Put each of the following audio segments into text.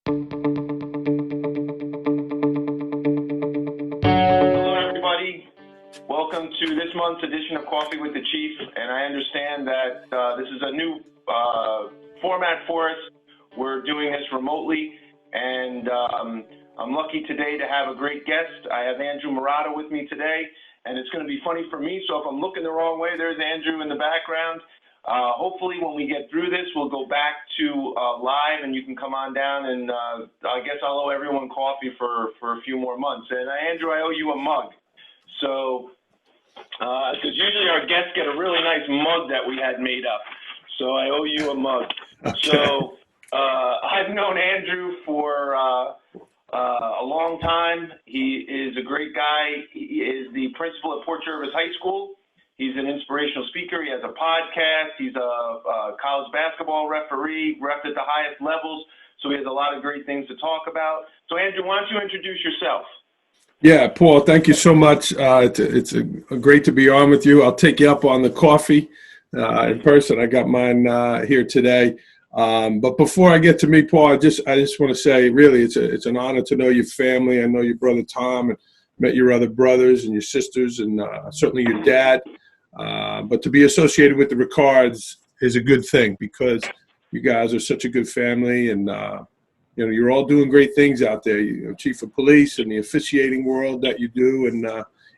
Hello, everybody. Welcome to this month's edition of Coffee with the Chief. And I understand that this is a new format for us. We're doing this remotely, and I'm lucky today to have a great guest. I have Andrew Marotta with me today, and it's going to be funny for me. So if I'm looking the wrong way, there's Andrew in the background. Hopefully when we get through this, we'll go back to live, and you can come on down, and I guess I'll owe everyone coffee for a few more months. And Andrew, I owe you a mug. So, because usually our guests get a really nice mug that we had made up. So I owe you a mug. Okay. So I've known Andrew for a long time. He is a great guy. He is the principal at Port Jervis High School. He's an inspirational speaker. He has a podcast. He's a college basketball referee, ref at the highest levels. So he has a lot of great things to talk about. So Andrew, why don't you introduce yourself? Yeah, Paul, thank you so much. It's great to be on with you. I'll take you up on the coffee in person. I got mine here today. But before I get to me, Paul, I just want to say, really, it's an honor to know your family. I know your brother Tom, and met your other brothers and your sisters, and certainly your dad. But to be associated with the Ricards is a good thing, because you guys are such a good family, and you're all doing great things out there. Chief of police and the officiating world that you do, and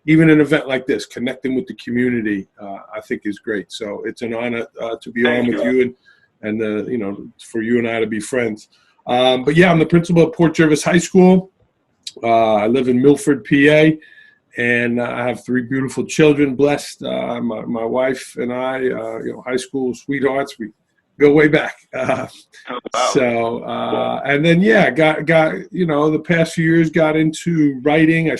even an event like this, connecting with the community, I think is great. So it's an honor to be on with you, and for you and I to be friends. But yeah, I'm the principal at Port Jervis High School. I live in Milford, PA. And I have 3 beautiful children, blessed. My wife and I, high school sweethearts. We go way back. Wow. So, and then, got the past few years got into writing. I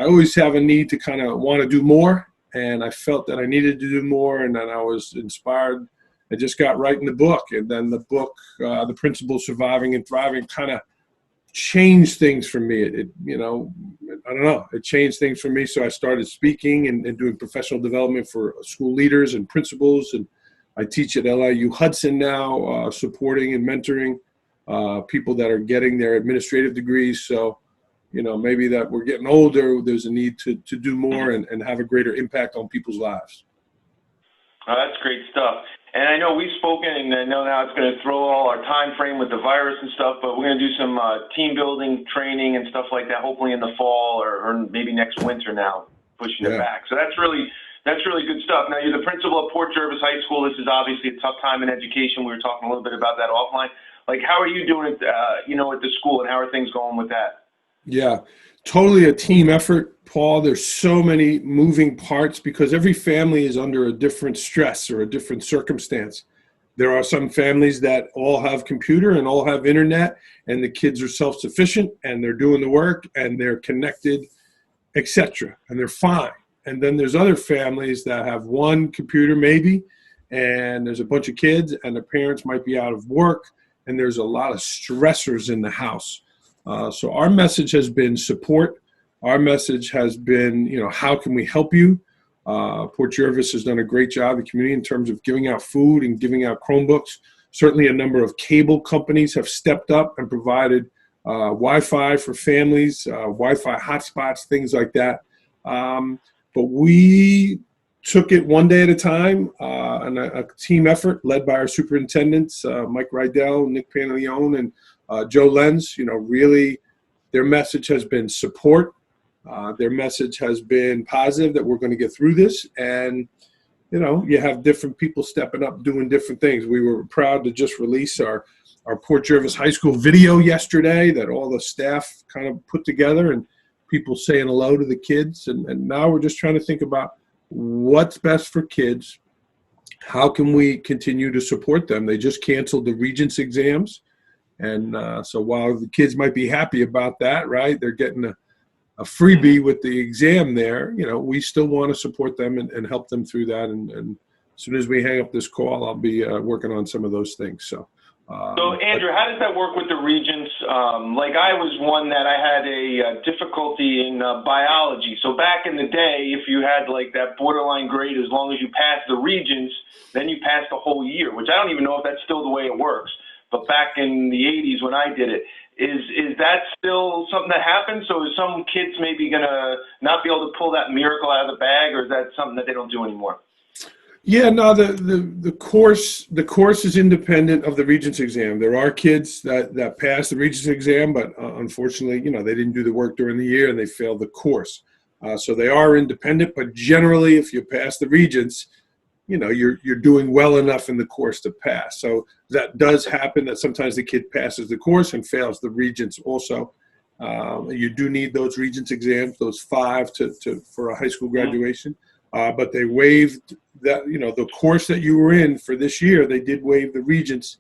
always have a need to kind of want to do more. And I felt that I needed to do more. And then I was inspired. I just got writing the book. And then the book, The Principle of Surviving and Thriving, kind of changed things for me. I don't know. It changed things for me. So I started speaking and doing professional development for school leaders and principals. And I teach at LIU Hudson now, supporting and mentoring people that are getting their administrative degrees. So, maybe that we're getting older, there's a need to do more and have a greater impact on people's lives. Oh, that's great stuff. And I know we've spoken, and I know now it's going to throw all our time frame with the virus and stuff, but we're going to do some team building training and stuff like that, hopefully in the fall or maybe next winter now, pushing it back. So that's really good stuff. Now, you're the principal at Port Jervis High School. This is obviously a tough time in education. We were talking a little bit about that offline. Like, how are you doing at the school, and how are things going with that? Yeah, totally a team effort, Paul. There's so many moving parts because every family is under a different stress or a different circumstance. There are some families that all have computer and all have internet, and the kids are self-sufficient and they're doing the work and they're connected, etc., and they're fine. And then there's other families that have one computer maybe, and there's a bunch of kids and the parents might be out of work, and there's a lot of stressors in the house. So our message has been support. Our message has been, how can we help you? Port Jervis has done a great job in the community in terms of giving out food and giving out Chromebooks. Certainly a number of cable companies have stepped up and provided Wi-Fi for families, Wi-Fi hotspots, things like that. But we took it one day at a time, and a team effort led by our superintendents, Mike Rydell, Nick Pantaleone, and Joe Lenz. Really their message has been support. Their message has been positive, that we're going to get through this. And, you have different people stepping up, doing different things. We were proud to just release our Port Jervis High School video yesterday that all the staff kind of put together, and people saying hello to the kids. And now we're just trying to think about what's best for kids. How can we continue to support them? They just canceled the Regents exams. And so while the kids might be happy about that, right, they're getting a freebie with the exam there, we still want to support them and help them through that. And as soon as we hang up this call, I'll be working on some of those things. So Andrew, how does that work with the Regents? Like I was one that I had a difficulty in biology. So back in the day, if you had like that borderline grade, as long as you passed the Regents, then you passed the whole year, which I don't even know if that's still the way it works. but back in the 80s when I did it. Is that still something that happens? So is some kids maybe going to not be able to pull that miracle out of the bag, or is that something that they don't do anymore? Yeah, no, the course is independent of the Regents exam. There are kids that pass the Regents exam, but unfortunately, they didn't do the work during the year and they failed the course. So they are independent, but generally, if you pass the Regents, you're doing well enough in the course to pass. So that does happen, that sometimes the kid passes the course and fails the Regents also. You do need those Regents exams, those 5 for a high school graduation. But they waived that, the course that you were in for this year, they did waive the Regents.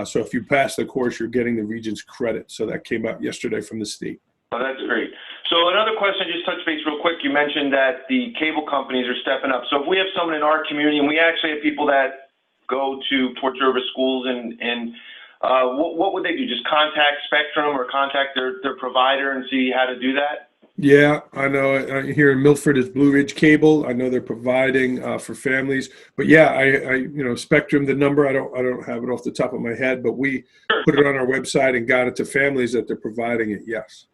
So if you pass the course, you're getting the Regents credit. So that came out yesterday from the state. Oh, that's great. So another question, just touch base real quick. You mentioned that the cable companies are stepping up. So if we have someone in our community, and we actually have people that go to Port Jervis schools, and what would they do? Just contact Spectrum or contact their provider and see how to do that? Yeah, I know. Here in Milford is Blue Ridge Cable. I know they're providing for families. But yeah, I Spectrum, the number, I don't have it off the top of my head, but we put it on our website and got it to families that they're providing it. Yes.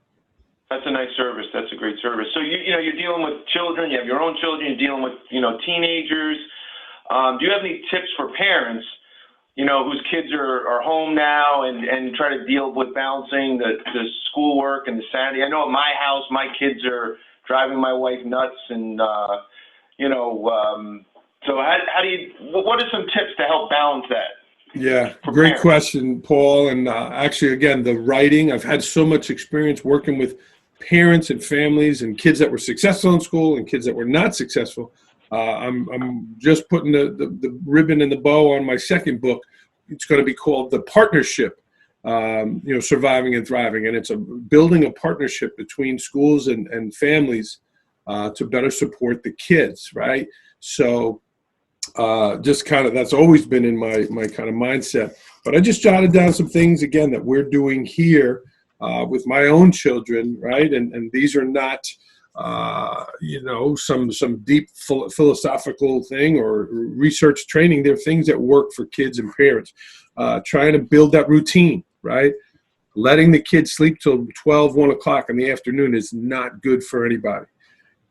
That's a nice service. That's a great service. So you're dealing with children. You have your own children. You're dealing with teenagers. Do you have any tips for parents, whose kids are home now and try to deal with balancing the schoolwork and the Saturday? I know at my house, my kids are driving my wife nuts, and so what are some tips to help balance that? Yeah, great question, Paul. And actually, again, the writing, I've had so much experience working with parents and families and kids that were successful in school and kids that were not successful. I'm just putting the ribbon and the bow on my second book. It's going to be called The Partnership, Surviving and Thriving. And it's building a partnership between schools and families to better support the kids, right? So just kind of, that's always been in my kind of mindset. But I just jotted down some things, again, that we're doing here with my own children, right? And these are not, some deep philosophical thing or research training. They're things that work for kids and parents. Trying to build that routine, right? Letting the kids sleep till 12, 1 o'clock in the afternoon is not good for anybody.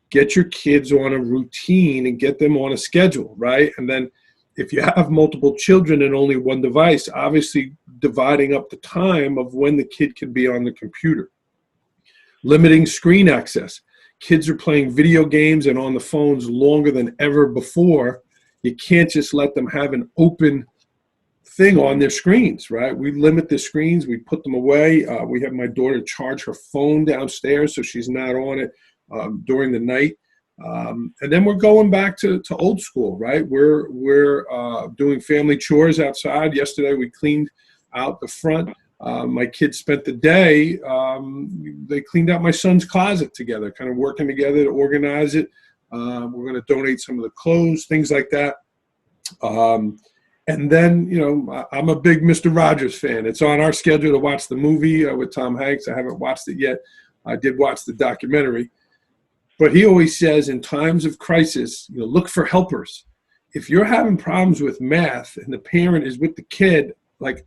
Get your kids on a routine and get them on a schedule, right? And then if you have multiple children and only one device, obviously dividing up the time of when the kid can be on the computer. Limiting screen access. Kids are playing video games and on the phones longer than ever before. You can't just let them have an open thing on their screens, right? We limit the screens. We put them away. We have my daughter charge her phone downstairs so she's not on it during the night. And then we're going back to old school, right? We're doing family chores outside. Yesterday we cleaned out the front. My kids spent the day, they cleaned out my son's closet together, kind of working together to organize it. We're going to donate some of the clothes, things like that. And then, I'm a big Mr. Rogers fan. It's on our schedule to watch the movie with Tom Hanks. I haven't watched it yet. I did watch the documentary. But he always says in times of crisis, look for helpers. If you're having problems with math and the parent is with the kid, like,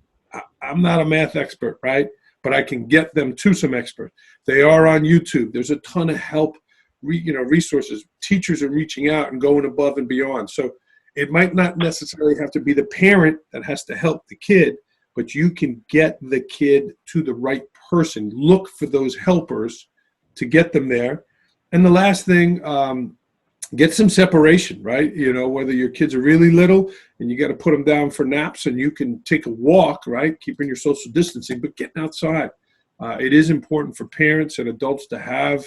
I'm not a math expert, right? But I can get them to some experts. They are on YouTube. There's a ton of help, resources. Teachers are reaching out and going above and beyond. So it might not necessarily have to be the parent that has to help the kid, but you can get the kid to the right person. Look for those helpers to get them there. And the last thing, get some separation, right? Whether your kids are really little and you got to put them down for naps and you can take a walk, right? Keeping your social distancing, but getting outside. It is important for parents and adults to have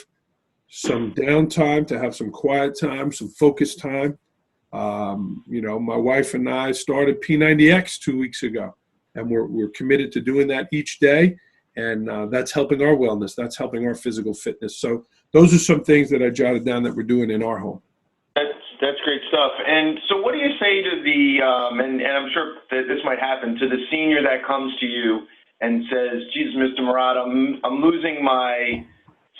some downtime, to have some quiet time, some focus time. My wife and I started P90X 2 weeks ago, and we're committed to doing that each day. And that's helping our wellness. That's helping our physical fitness. So those are some things that I jotted down that we're doing in our home. That's great stuff. And so what do you say to the, and I'm sure that this might happen, to the senior that comes to you and says, Jesus, Mr. Marotta, I'm losing my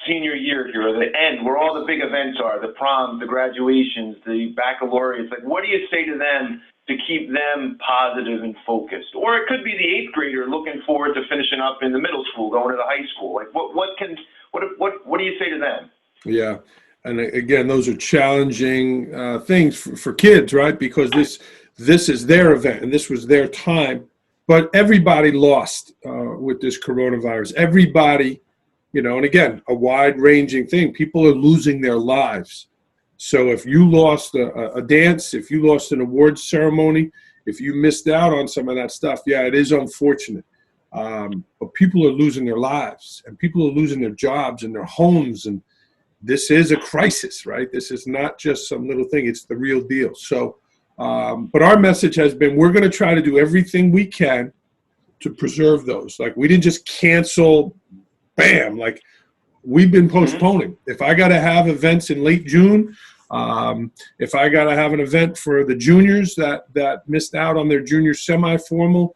senior year here, or the end, where all the big events are, the proms, the graduations, the baccalaureates. Like, what do you say to them to keep them positive and focused? Or it could be the eighth grader looking forward to finishing up in the middle school, going to the high school. Like what do you say to them? Yeah. And again, those are challenging things for kids, right? Because this is their event and this was their time. But everybody lost with this coronavirus. Everybody, and again, a wide-ranging thing. People are losing their lives. So if you lost a dance, if you lost an awards ceremony, if you missed out on some of that stuff, yeah, it is unfortunate. But people are losing their lives, and people are losing their jobs and their homes, and this is a crisis, right? This is not just some little thing. It's the real deal. So, but our message has been, we're going to try to do everything we can to preserve those. Like, we didn't just cancel, bam, like we've been postponing. If I got to have events in late June, if I got to have an event for the juniors that missed out on their junior semi-formal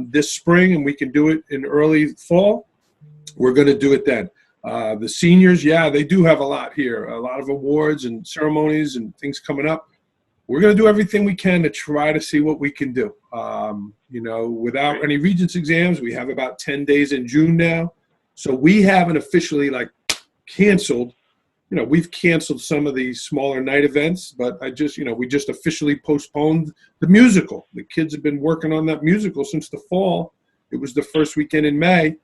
this spring, and we can do it in early fall, we're going to do it then. The seniors, yeah, they do have a lot here, a lot of awards and ceremonies and things coming up. We're going to do everything we can to try to see what we can do. Without any Regents exams, we have about 10 days in June now. So we haven't officially canceled. We've canceled some of the smaller night events, but we just officially postponed the musical. The kids have been working on that musical since the fall. It was the first weekend in May.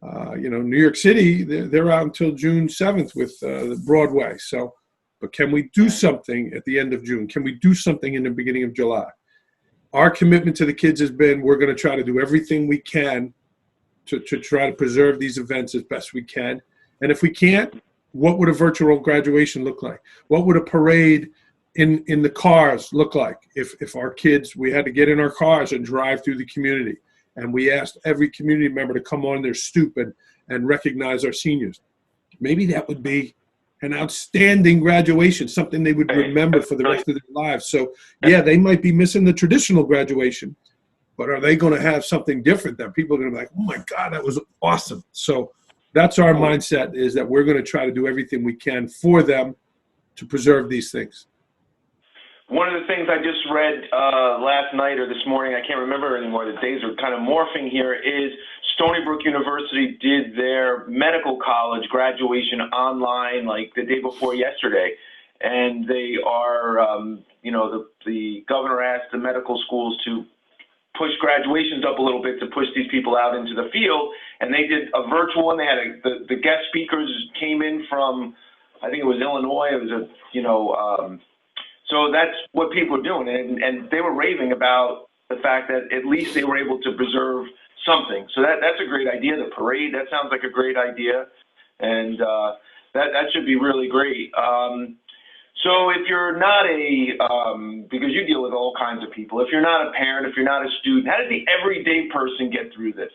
New York City, they're out until June 7th with the Broadway. So, but can we do something at the end of June? Can we do something in the beginning of July? Our commitment to the kids has been, we're going to try to do everything we can to try to preserve these events as best we can. And if we can't, what would a virtual graduation look like? What would a parade in the cars look like if our kids, we had to get in our cars and drive through the community? And we asked every community member to come on their stoop and recognize our seniors. Maybe that would be an outstanding graduation, something they would remember for the rest of their lives. So, yeah, they might be missing the traditional graduation, but are they going to have something different that people are going to be like, oh, my God, that was awesome. So that's our mindset, is that we're going to try to do everything we can for them to preserve these things. One of the things I just read last night or this morning, I can't remember anymore, the days are kind of morphing here, is Stony Brook University did their medical college graduation online like the day before yesterday. And they are, the governor asked the medical schools to push graduations up a little bit to push these people out into the field. And they did a virtual one. They had the guest speakers came in from, I think it was Illinois. It was so that's what people are doing. And they were raving about the fact that at least they were able to preserve something. So that's a great idea. The parade, that sounds like a great idea. And that should be really great. So if you're not because you deal with all kinds of people, if you're not a parent, if you're not a student, how does the everyday person get through this?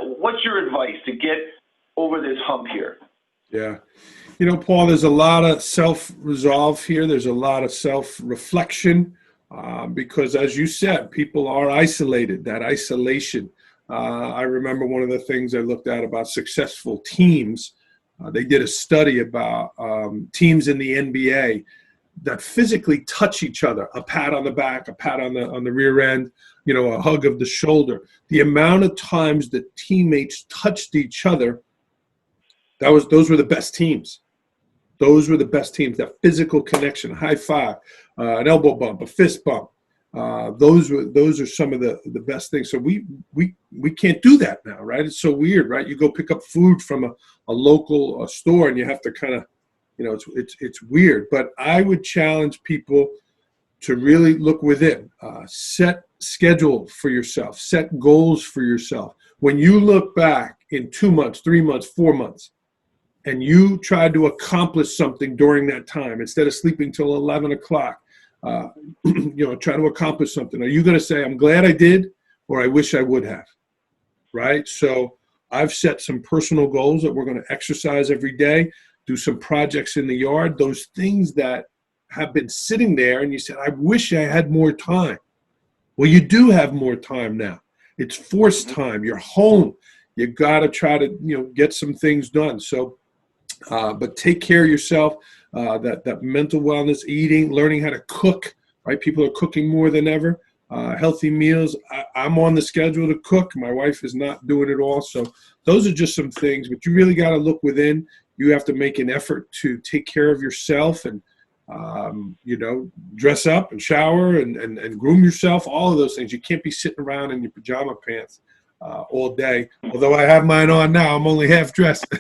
What's your advice to get over this hump here? Yeah. Paul, there's a lot of self-resolve here. There's a lot of self-reflection because, as you said, people are isolated, that isolation. I remember one of the things I looked at about successful teams. They did a study about teams in the NBA that physically touch each other, a pat on the back, a pat on the rear end, a hug of the shoulder. The amount of times that teammates touched each other, those were the best teams. Those were the best teams, that physical connection, a high five, an elbow bump, a fist bump. Those are some of the best things. So we can't do that now, right? It's so weird, right? You go pick up food from a local store and you have to kind of, it's weird. But I would challenge people to really look within, set schedule for yourself, set goals for yourself. When you look back in 2 months, 3 months, 4 months, and you tried to accomplish something during that time, instead of sleeping till 11 o'clock, try to accomplish something. Are you going to say, I'm glad I did, or I wish I would have, right? So I've set some personal goals that we're going to exercise every day, do some projects in the yard, those things that have been sitting there, and you said, I wish I had more time. Well, you do have more time now. It's forced time. You're home. You got to try to, get some things done. So, but take care of yourself, that mental wellness, eating, learning how to cook, right? People are cooking more than ever. Healthy meals. I'm on the schedule to cook. My wife is not doing it all. So those are just some things, but you really got to look within. You have to make an effort to take care of yourself and, dress up and shower and groom yourself, all of those things. You can't be sitting around in your pajama pants all day. Although I have mine on now, I'm only half dressed. Me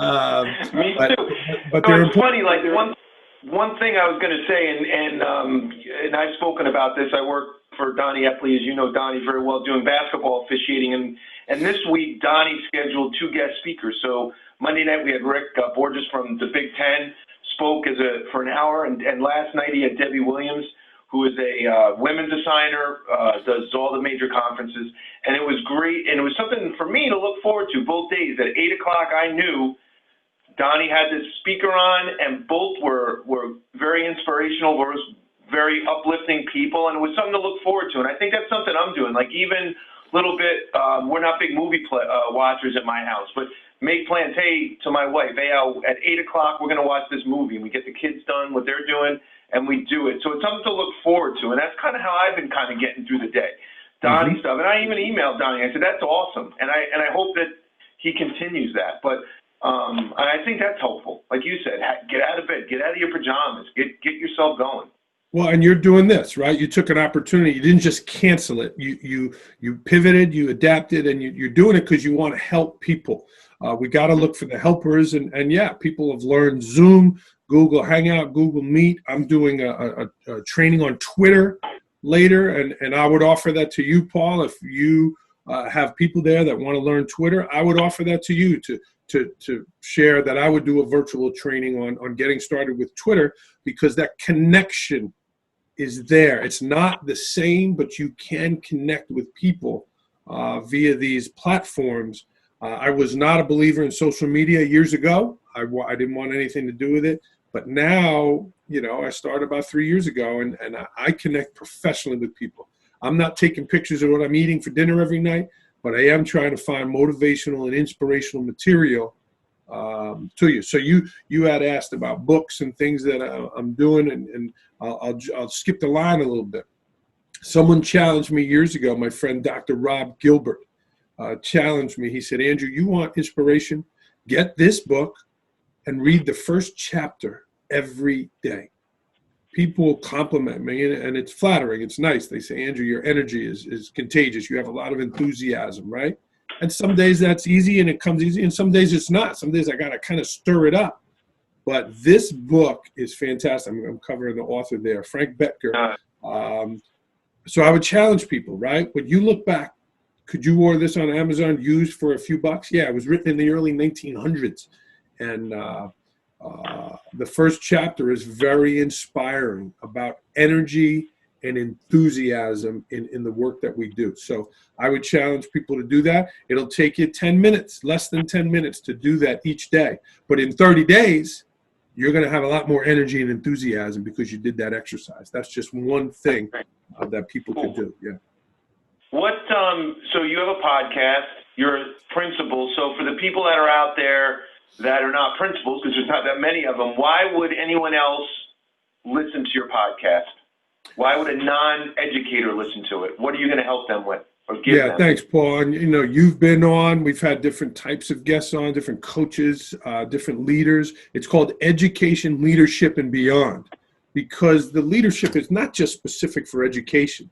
too. But So they're it's important. funny, like one thing I was going to say, and I've spoken about this. I work for Donnie Epley, as you know Donnie very well, doing basketball officiating, and this week Donnie scheduled 2 guest speakers. So Monday night we had Rick Borges from the Big Ten spoke for an hour, and last night he had Debbie Williams, who is a women's designer, does all the major conferences, and it was great, and it was something for me to look forward to both days. At 8 o'clock, I knew Donnie had this speaker on, and both were very inspirational, were very uplifting people, and it was something to look forward to. And I think that's something I'm doing. Like even a little bit, we're not big movie watchers at my house, but make plans. Hey, to my wife, hey, at 8 o'clock we're going to watch this movie, and we get the kids done what they're doing, and we do it. So it's something to look forward to, and that's kind of how I've been kind of getting through the day. Donnie stuff, and I even emailed Donnie. I said that's awesome, and I hope that he continues that. But I think that's helpful. Like you said, get out of bed, get out of your pajamas, get yourself going. Well, and you're doing this, right? You took an opportunity. You didn't just cancel it. You pivoted, you adapted, and you're doing it because you want to help people. We got to look for the helpers, and yeah, people have learned Zoom, Google Hangout, Google Meet. I'm doing a training on Twitter later, and I would offer that to you, Paul. If you have people there that want to learn Twitter, I would offer that to you to share that I would do a virtual training on getting started with Twitter, because that connection is there. It's not the same, but you can connect with people via these platforms. I was not a believer in social media years ago. I didn't want anything to do with it. But now, I started about 3 years ago, and I connect professionally with people. I'm not taking pictures of what I'm eating for dinner every night, but I am trying to find motivational and inspirational material to you. So you had asked about books and things that I'm doing, and I'll skip the line a little bit. Someone challenged me years ago, my friend Dr. Rob Gilbert challenged me. He said, Andrew, you want inspiration? Get this book and read the first chapter every day. People compliment me, and it's flattering. It's nice. They say, Andrew, your energy is contagious. You have a lot of enthusiasm, right? And some days that's easy and it comes easy, and some days it's not. Some days I got to kind of stir it up. But this book is fantastic. I'm covering the author there, Frank Bettger. So I would challenge people, right? When you look back, could you order this on Amazon used for a few bucks? Yeah, it was written in the early 1900s. And the first chapter is very inspiring about energy and enthusiasm in the work that we do. So I would challenge people to do that. It'll take you 10 minutes, less than 10 minutes to do that each day. But in 30 days, you're going to have a lot more energy and enthusiasm because you did that exercise. That's just one thing that people can do. Yeah. So you have a podcast, you're a principal. So for the people that are out there that are not principals, because there's not that many of them, why would anyone else listen to your podcast? Why would a non-educator listen to it? What are you going to help them with or give them? Thanks, Paul. And you've been on. We've had different types of guests on, different coaches, different leaders. It's called Education, Leadership, and Beyond, because the leadership is not just specific for education.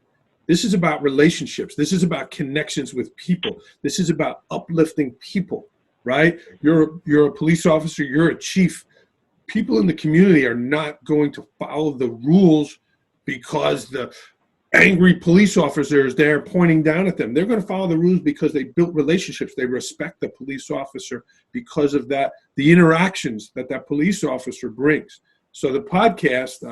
This is about relationships. This is about connections with people. This is about uplifting people, right? You're a police officer. You're a chief. People in the community are not going to follow the rules because the angry police officer is there pointing down at them. They're going to follow the rules because they built relationships. They respect the police officer because of that, the interactions that police officer brings. So the podcast,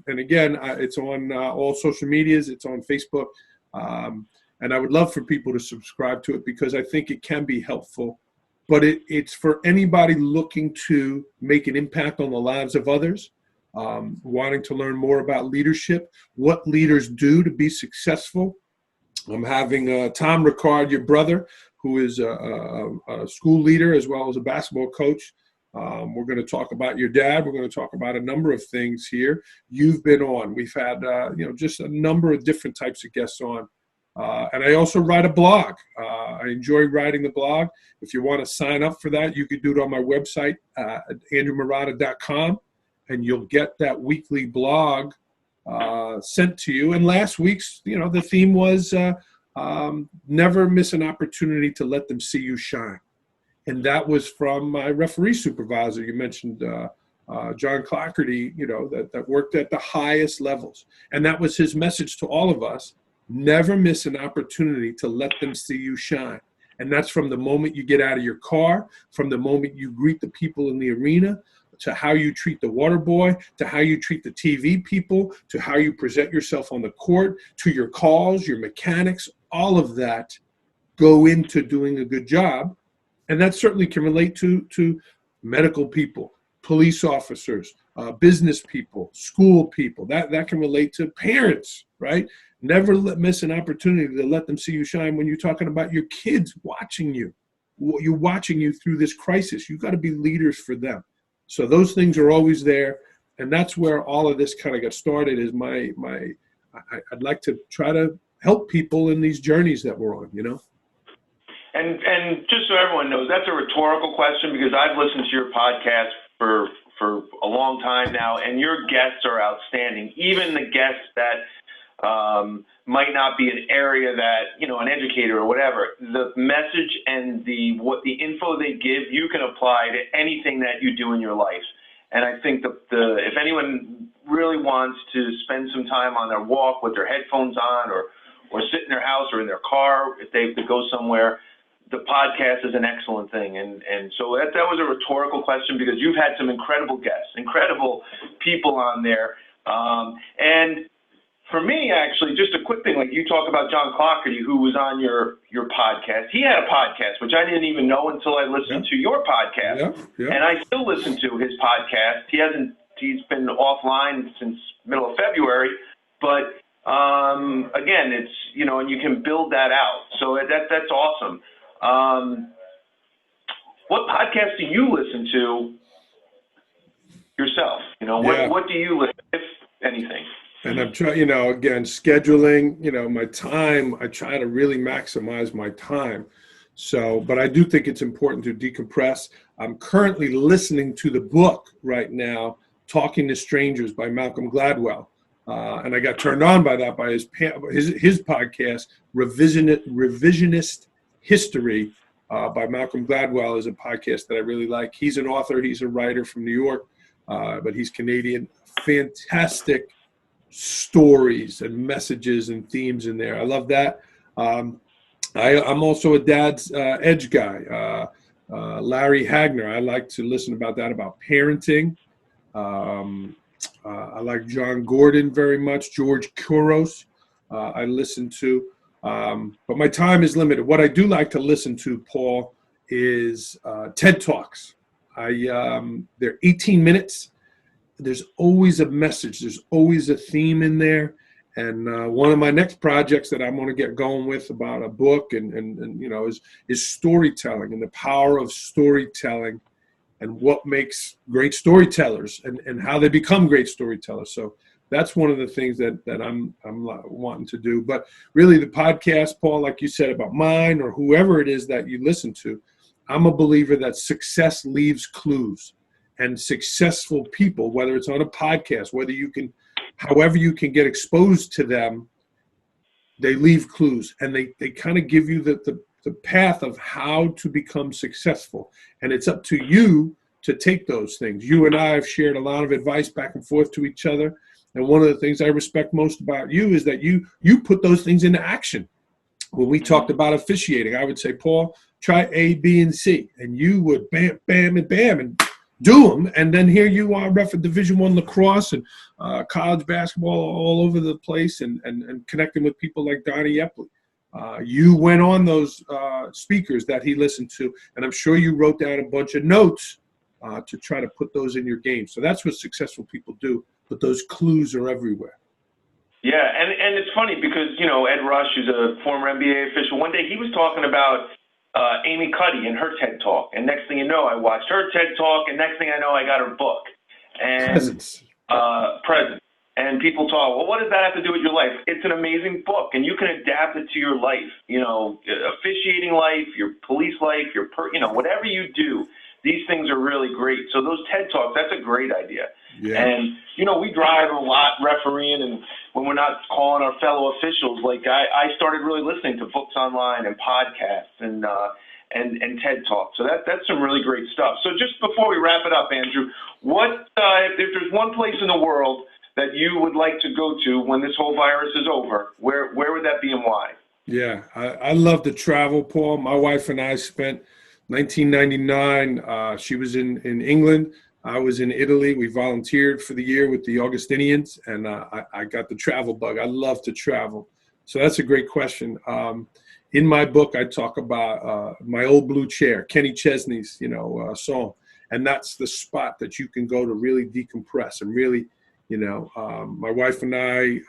and again, it's on all social medias. It's on Facebook. And I would love for people to subscribe to it because I think it can be helpful. But it's for anybody looking to make an impact on the lives of others, wanting to learn more about leadership, what leaders do to be successful. I'm having Tom Ricard, your brother, who is a school leader as well as a basketball coach, We're going to talk about your dad. We're going to talk about a number of things here. You've been on. We've had, just a number of different types of guests on. And I also write a blog. I enjoy writing the blog. If you want to sign up for that, you can do it on my website, andrewmarotta.com, and you'll get that weekly blog sent to you. And last week's, the theme was never miss an opportunity to let them see you shine. And that was from my referee supervisor. You mentioned John Clackerty, that worked at the highest levels. And that was his message to all of us. Never miss an opportunity to let them see you shine. And that's from the moment you get out of your car, from the moment you greet the people in the arena, to how you treat the water boy, to how you treat the TV people, to how you present yourself on the court, to your calls, your mechanics, all of that go into doing a good job. And that certainly can relate to medical people, police officers, business people, school people. That can relate to parents, right? Never miss an opportunity to let them see you shine when you're talking about your kids watching you. You're watching you through this crisis. You've got to be leaders for them. So those things are always there. And that's where all of this kind of got started is I'd like to try to help people in these journeys that we're on, And just so everyone knows, that's a rhetorical question because I've listened to your podcast for a long time now, and your guests are outstanding. Even the guests that might not be an area that, an educator or whatever, the message and the info they give, you can apply to anything that you do in your life. And I think if anyone really wants to spend some time on their walk with their headphones on or sit in their house or in their car if they have to go somewhere, the podcast is an excellent thing. And so that was a rhetorical question because you've had some incredible guests, incredible people on there. And for me, actually, just a quick thing, like you talk about John Clackerty, who was on your podcast. He had a podcast, which I didn't even know until I listened to your podcast. Yeah. And I still listen to his podcast. He's been offline since middle of February, but again, it's, and you can build that out. So that's awesome. What podcast do you listen to yourself? What do you listen to, if anything? And I'm trying, again, scheduling, my time, I try to really maximize my time. So, but I do think it's important to decompress. I'm currently listening to the book right now, Talking to Strangers by Malcolm Gladwell. And I got turned on by that, by his podcast, Revisionist History by Malcolm Gladwell is a podcast that I really like. He's an author. He's a writer from New York, but he's Canadian. Fantastic stories and messages and themes in there. I love that. I'm also a Dad's Edge guy. Larry Hagner, I like to listen about parenting. I like John Gordon very much. George Couros, I listen to. But my time is limited. What I do like to listen to, Paul, is TED Talks. They're 18 minutes. There's always a message. There's always a theme in there. And one of my next projects that I'm going to get going with about a book is storytelling and the power of storytelling and what makes great storytellers and how they become great storytellers. So that's one of the things that I'm wanting to do. But really the podcast, Paul, like you said about mine or whoever it is that you listen to, I'm a believer that success leaves clues. And successful people, whether it's on a podcast, however you can get exposed to them, they leave clues and they kind of give you the path of how to become successful. And it's up to you to take those things. You and I have shared a lot of advice back and forth to each other. And one of the things I respect most about you is that you put those things into action. When we talked about officiating, I would say, Paul, try A, B, and C. And you would bam, bam, and bam, and do them, and then here you are, ref at Division I lacrosse and college basketball all over the place, and connecting with people like Donnie Epley. You went on those speakers that he listened to, and I'm sure you wrote down a bunch of notes to try to put those in your game. So that's what successful people do, but those clues are everywhere. Yeah, and it's funny because, Ed Rush, who's a former NBA official, one day he was talking about Amy Cuddy and her TED Talk. And next thing you know, I watched her TED Talk, and next thing I know, I got her book. And Presence. Presence. And people talk, well, what does that have to do with your life? It's an amazing book, and you can adapt it to your life. You know, officiating life, your police life, whatever you do, these things are really great. So those TED Talks, that's a great idea. Yeah. And, we drive a lot refereeing, and when we're not calling our fellow officials, like I started really listening to books online and podcasts and TED Talks. So that's some really great stuff. So just before we wrap it up, Andrew, if there's one place in the world that you would like to go to when this whole virus is over, where would that be and why? Yeah, I love to travel, Paul. My wife and I spent 1999. She was in England. I was in Italy. We volunteered for the year with the Augustinians, and I got the travel bug. I love to travel. So that's a great question. In my book, I talk about my old blue chair, Kenny Chesney's, song. And that's the spot that you can go to really decompress and really, my wife and I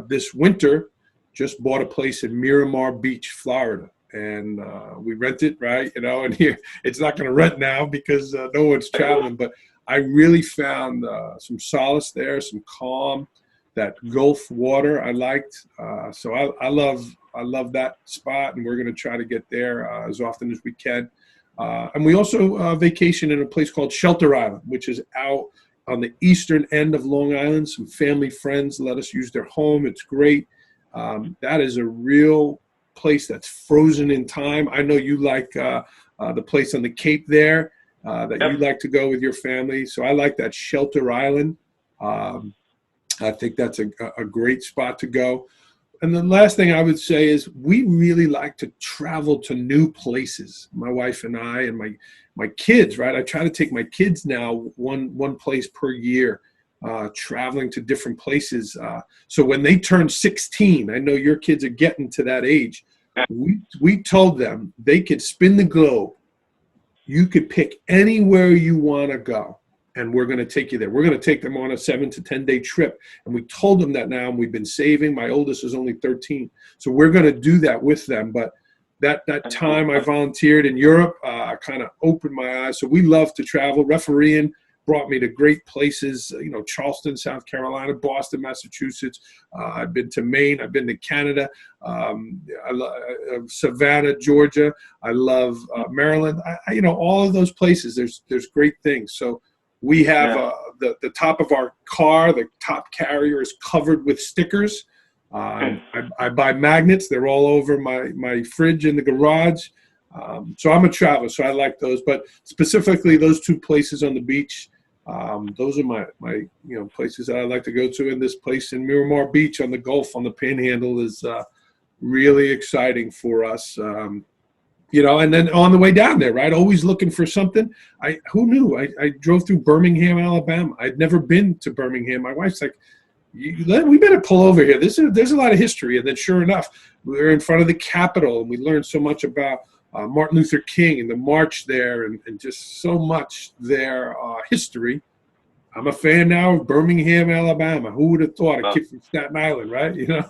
this winter just bought a place in Miramar Beach, Florida. And we rent it, right? And here it's not going to rent now because no one's traveling. But I really found some solace there, some calm, that Gulf water I liked. So I love that spot, and we're going to try to get there as often as we can. And we also vacation in a place called Shelter Island, which is out on the eastern end of Long Island. Some family friends let us use their home. It's great. That is a real place that's frozen in time. I know you like the place on the Cape there that you like to go with your family. So I like that Shelter Island. I think that's a great spot to go. And the last thing I would say is we really like to travel to new places. My wife and I and my kids, right? I try to take my kids now one place per year, traveling to different places. So when they turn 16, I know your kids are getting to that age. We told them they could spin the globe. You could pick anywhere you want to go, and we're going to take you there. We're going to take them on a 7 to 10 day trip. And we told them that now, and we've been saving. My oldest is only 13. So we're going to do that with them. But that time I volunteered in Europe, kind of opened my eyes. So we love to travel. Refereeing brought me to great places, Charleston, South Carolina, Boston, Massachusetts. I've been to Maine. I've been to Canada, Savannah, Georgia. I love Maryland. All of those places, there's great things. So we have the top of our car, the top carrier is covered with stickers. I buy magnets. They're all over my fridge in the garage. So I'm a traveler, so I like those. But specifically, those two places on the beach, those are my places that I like to go to. And this place in Miramar Beach on the Gulf, on the Panhandle, is really exciting for us. And then on the way down there, right, always looking for something. Who knew? I drove through Birmingham, Alabama. I'd never been to Birmingham. My wife's like, we better pull over here. There's a lot of history. And then sure enough, we were in front of the Capitol, and we learned so much about Martin Luther King and the march there, and just so much their history. I'm a fan now of Birmingham, Alabama. Who would have thought? A kid from Staten Island, right? Yeah.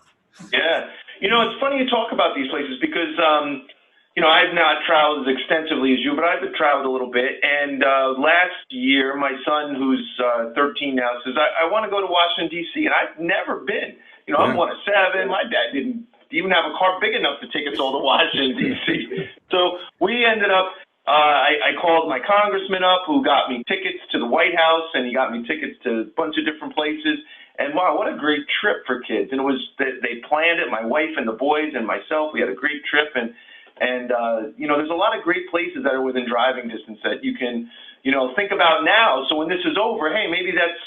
It's funny you talk about these places because, I've not traveled as extensively as you, but I've traveled a little bit. And last year, my son, who's 13 now, says, I want to go to Washington, D.C., and I've never been. I'm one of 7. My dad didn't even have a car big enough to take us all to Washington, D.C. So we ended up, I called my congressman up who got me tickets to the White House, and he got me tickets to a bunch of different places. And wow, what a great trip for kids. And it was, they planned it, my wife and the boys and myself. We had a great trip. And there's a lot of great places that are within driving distance that you can, think about now. So when this is over, hey, maybe that's,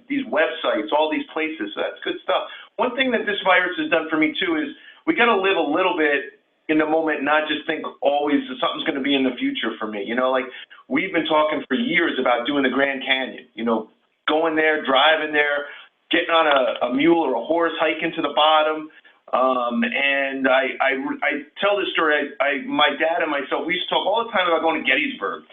these websites, all these places. So that's good stuff. One thing that this virus has done for me too is we got to live a little bit in the moment, and not just think always something's going to be in the future for me. Like we've been talking for years about doing the Grand Canyon, going there, driving there, getting on a mule or a horse, hiking to the bottom. And I tell this story. My dad and myself, we used to talk all the time about going to Gettysburg.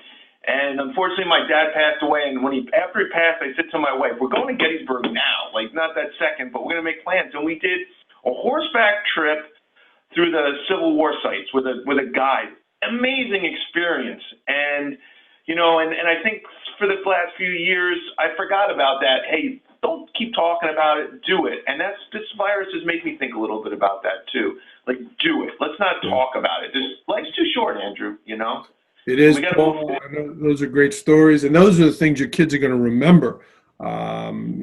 And unfortunately, my dad passed away. And after he passed, I said to my wife, "We're going to Gettysburg now, like not that second, but we're going to make plans." And we did a horseback trip through the Civil War sites with a guide. amazing experience. And, and I think for the last few years, I forgot about that. Hey, don't keep talking about it, do it. And this virus has made me think a little bit about that too. Like, do it. Let's not talk about it. Life's too short, Andrew, It is, Paul. I know those are great stories, and those are the things your kids are going to remember. And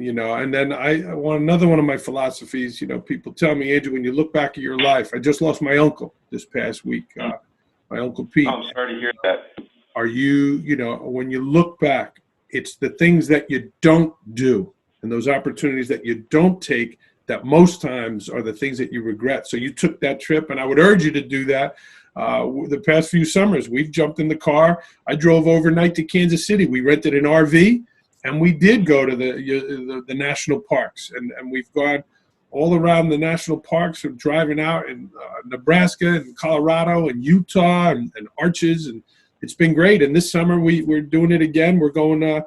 then another one of my philosophies, people tell me, Andrew, when you look back at your life, I just lost my uncle this past week, my Uncle Pete. I'm sorry to hear that. Are you, when you look back, it's the things that you don't do and those opportunities that you don't take that most times are the things that you regret. So you took that trip, and I would urge you to do that. The past few summers, we've jumped in the car. I drove overnight to Kansas City. We rented an RV, and we did go to the national parks, and we've gone all around the national parks. We're driving out in Nebraska and Colorado and Utah and Arches, and it's been great. And this summer we're doing it again. We're going to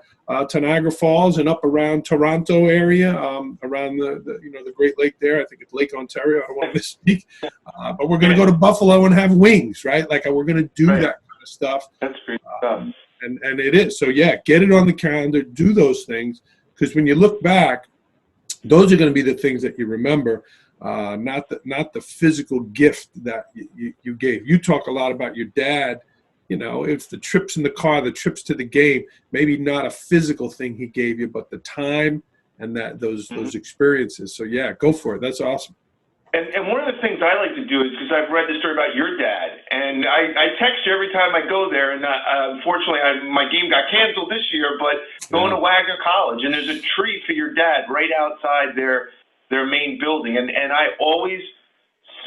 Niagara Falls and up around Toronto area, around the Great Lake there. I think it's Lake Ontario. I don't want to misspeak. But we're going to go to Buffalo and have wings, right? Like we're going to do that kind of stuff. That's great stuff. And it is. So, yeah, get it on the calendar. Do those things. Because when you look back, those are going to be the things that you remember, not the physical gift that you gave. You talk a lot about your dad. It's the trips in the car, the trips to the game, maybe not a physical thing he gave you, but the time and those experiences. So, yeah, go for it. That's awesome. And one of the things I like to do is, because I've read the story about your dad, and I text you every time I go there, and unfortunately my game got canceled this year, but going to Wagner College, and there's a tree for your dad right outside their main building, and I always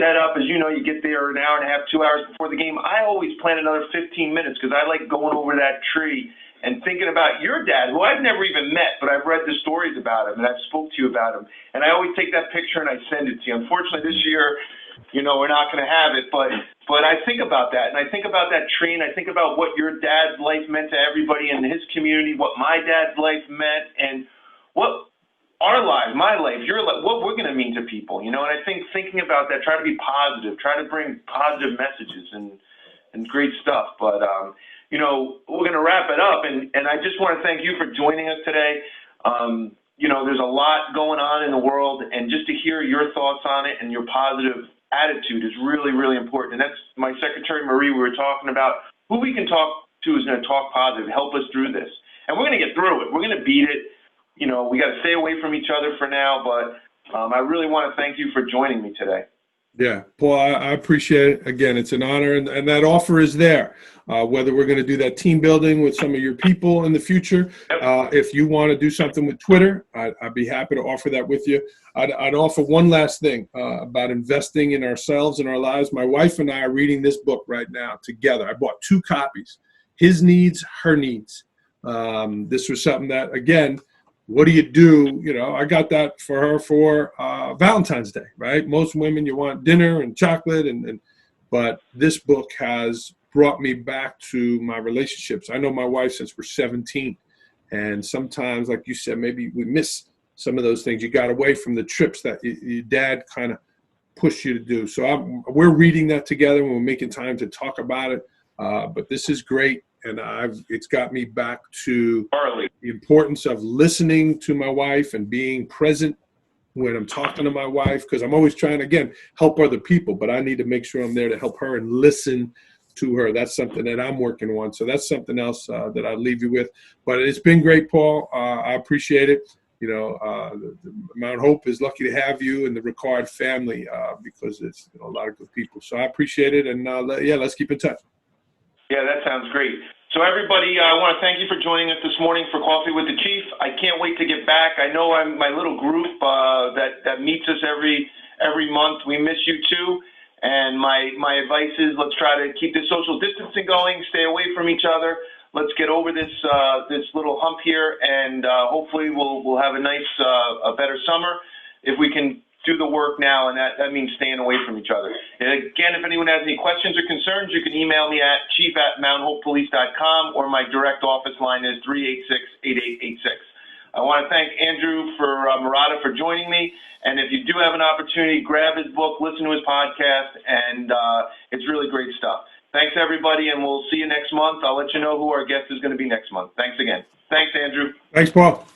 set up, as you know, you get there an hour and a half, 2 hours before the game. I always plan another 15 minutes because I like going over that tree and thinking about your dad, who I've never even met, but I've read the stories about him, and I've spoke to you about him. And I always take that picture and I send it to you. Unfortunately, this year, we're not going to have it, but I think about that, and I think about that tree, and I think about what your dad's life meant to everybody in his community, what my dad's life meant, and what our life, my life, your life, what we're going to mean to people, And I think thinking about that, try to be positive, try to bring positive messages and great stuff. But, we're going to wrap it up. And I just want to thank you for joining us today. There's a lot going on in the world, and just to hear your thoughts on it and your positive attitude is really, really important. And that's my secretary, Marie, we were talking about who we can talk to is going to talk positive, help us through this. And we're going to get through it. We're going to beat it. We got to stay away from each other for now, but I really want to thank you for joining me today. Yeah, Paul, I appreciate it. Again, it's an honor, and that offer is there. Whether we're going to do that team building with some of your people in the future, if you want to do something with Twitter, I'd be happy to offer that with you. I'd offer one last thing about investing in ourselves and our lives. My wife and I are reading this book right now together. I bought 2 copies, His Needs, Her Needs. This was something that, again, what do you do? I got that for her for Valentine's Day, right? Most women, you want dinner and chocolate, but this book has brought me back to my relationships. I know my wife since we're 17, and sometimes, like you said, maybe we miss some of those things. You got away from the trips that your dad kind of pushed you to do. So we're reading that together, and we're making time to talk about it. But this is great. And it's got me back to the importance of listening to my wife and being present when I'm talking to my wife, because I'm always trying to, again, help other people, but I need to make sure I'm there to help her and listen to her. That's something that I'm working on. So that's something else that I'll leave you with. But it's been great, Paul. I appreciate it. The Mount Hope is lucky to have you and the Ricard family because it's a lot of good people. So I appreciate it. And let's keep in touch. Yeah, that sounds great. So everybody, I want to thank you for joining us this morning for Coffee with the Chief. I can't wait to get back. I know my little group that meets us every month. We miss you too. And my advice is let's try to keep the social distancing going, stay away from each other. Let's get over this little hump here, and hopefully we'll have a better summer if we can do the work now, and that means staying away from each other. And again, if anyone has any questions or concerns, you can email me at chief@mounthopepolice.com, or my direct office line is 386-8886. I want to thank Andrew Marotta for joining me, and if you do have an opportunity, grab his book, listen to his podcast, and it's really great stuff. Thanks, everybody, and we'll see you next month. I'll let you know who our guest is going to be next month. Thanks again. Thanks, Andrew. Thanks, Paul.